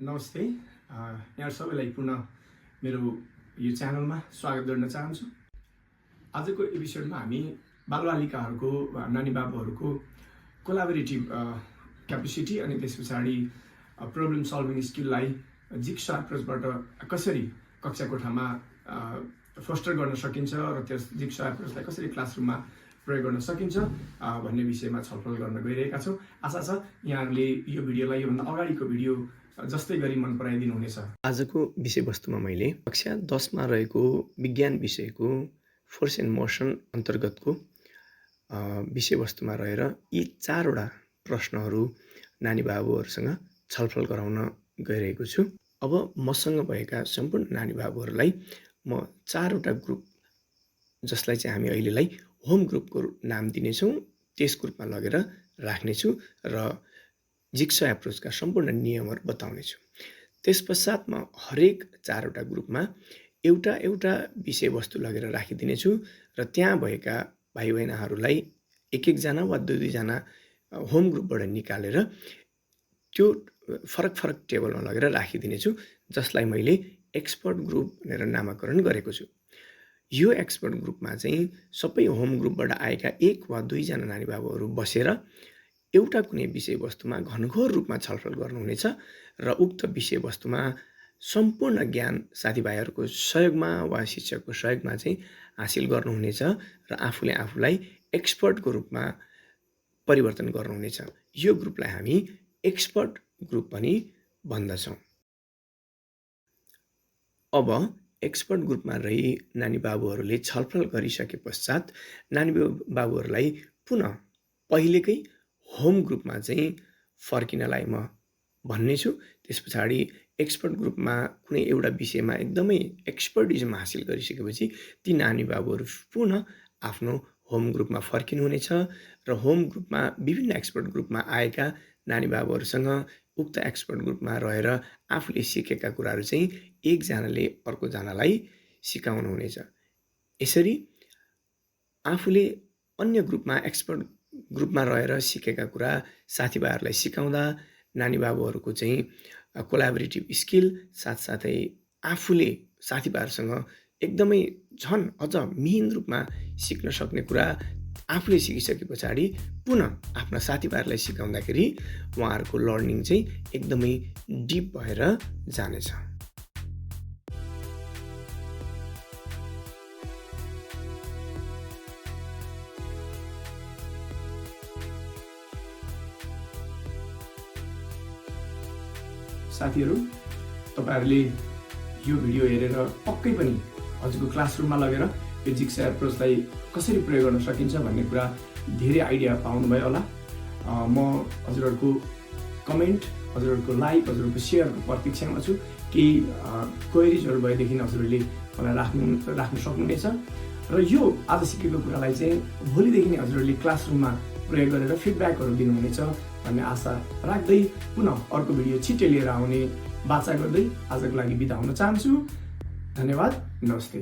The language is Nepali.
नमस्ते यहाँ सबैलाई पुनः मेरो यो च्यानलमा स्वागत गर्न चाहन्छु। आजको एपिसोडमा हामी बालबालिकाहरूको नानी बाबुहरूको कोलाबोरेटिभ क्यापेसिटी अनि त्यसपछि प्रब्लम सल्भिङ स्किललाई जिक्सा एप्रोचबाट कसरी कक्षा कोठामा फोस्टर गर्न सकिन्छ र त्यस जिक्सा एप्रोचलाई कसरी क्लासरुममा प्रयोग गर्न सकिन्छ भन्ने विषयमा छलफल गर्न गइरहेका छौँ। आशा छ यहाँहरूले यो भिडियोलाई योभन्दा अगाडिको भिडियो जस्तै गरी मन पराइदिनु हुनेछ। आजको विषयवस्तुमा मैले कक्षा 10 मा रहेको विज्ञान विषयको फोर्स एन्ड मोसन अन्तर्गतको विषयवस्तुमा रहेर यी 4 वटा प्रश्नहरू नानी बाबुहरूसँग छलफल गराउन गइरहेको छु। अब मसँग भएका सम्पूर्ण नानी बाबुहरूलाई म 4 वटा ग्रुप जसलाई चाहिँ हामी अहिलेलाई होम ग्रुपको नाम दिनेछौँ त्यस ग्रुपमा लगेर राख्नेछु र जिक्सा एप्रोचका सम्पूर्ण नियमहरू बताउनेछु। त्यसपश्चात म हरेक 4 वटा ग्रुपमा एउटा विषयवस्तु लगेर राखिदिनेछु र त्यहाँ भएका भाइ बहिनीहरूलाई एक जना वा दुई जना होम ग्रुपबाट निकालेर त्यो फरक टेबलमा लगेर राखिदिनेछु, जसलाई मैले एक्सपर्ट ग्रुप भनेर नामाकरण गरेको छु। यो एक्सपर्ट ग्रुपमा चाहिँ सबै होम ग्रुपबाट आएका 1 वा 2 जना नानी बाबुहरू बसेर एउटा कुनै विषयवस्तुमा घनघोर रूपमा छलफल गर्नुहुनेछ र उक्त विषयवस्तुमा सम्पूर्ण ज्ञान साथीभाइहरूको सहयोगमा वा शिक्षकको सहयोगमा चाहिँ हासिल गर्नुहुनेछ र आफूले आफूलाई एक्सपर्टको रूपमा परिवर्तन गर्नुहुनेछ। यो ग्रुपलाई हामी एक्सपर्ट ग्रुप पनि भन्दछौँ। अब एक्सपर्ट ग्रुपमा रही नानी बाबुहरूले छलफल गरिसके पश्चात नानी बाबुहरूलाई पुनः पहिलेकै होम ग्रुपमा चाहिँ फर्किनलाई म भन्नेछु। त्यस पछाडि एक्सपर्ट ग्रुपमा कुनै एउटा विषयमा एकदमै एक्सपर्टिजम हासिल गरिसकेपछि ती नानी बाबुहरू पुनः आफ्नो होम ग्रुपमा फर्किनुहुनेछ र होम ग्रुपमा विभिन्न एक्सपर्ट ग्रुपमा आएका नानी बाबुहरूसँग उक्त एक्सपर्ट ग्रुपमा रहेर आफूले सिकेका कुराहरू चाहिँ एकजनाले अर्कोजनालाई सिकाउनुहुनेछ। यसरी आफूले अन्य ग्रुपमा एक्सपर्ट ग्रुपमा रहेर सिकेका कुरा साथीभाइहरूलाई सिकाउँदा नानी बाबुहरूको चाहिँ कोलाबोरेटिभ स्किल साथसाथै आफूले साथीभाइहरूसँग एकदमै झन् अझ मिहिन रूपमा सिक्न सक्ने कुरा आफूले सिकिसके पछाडि पुनः आफ्ना साथीभाइहरूलाई सिकाउँदाखेरि उहाँहरूको लर्निङ चाहिँ एकदमै डिप भएर जानेछ। साथीहरू, तपाईहरुले यो भिडियो हेरेर पक्कै पनि हजुरको क्लासरुममा लगेर यो जिक्सा एप्रोचलाई कसरी प्रयोग गर्न सकिन्छ भन्ने कुरा धेरै आइडिया पाउनुभयो होला। म हजुरहरूको कमेन्ट, हजुरहरूको लाइक, हजुरहरूको सेयरको प्रतीक्षामा छु। केही क्वेरिजहरू भएदेखि हजुरहरूले मलाई राख्न सक्नुहुनेछ र यो आज सिकेको कुरालाई चाहिँ भोलिदेखि नै हजुरहरूले क्लासरुममा प्रयोग गरेर फिडब्याकहरू दिनुहुनेछ भन्ने आशा राख्दै पुनः अर्को भिडियो छिट्टै लिएर आउने बाचा गर्दै आजको लागि बिदा हुन चाहन्छु। धन्यवाद। नमस्ते।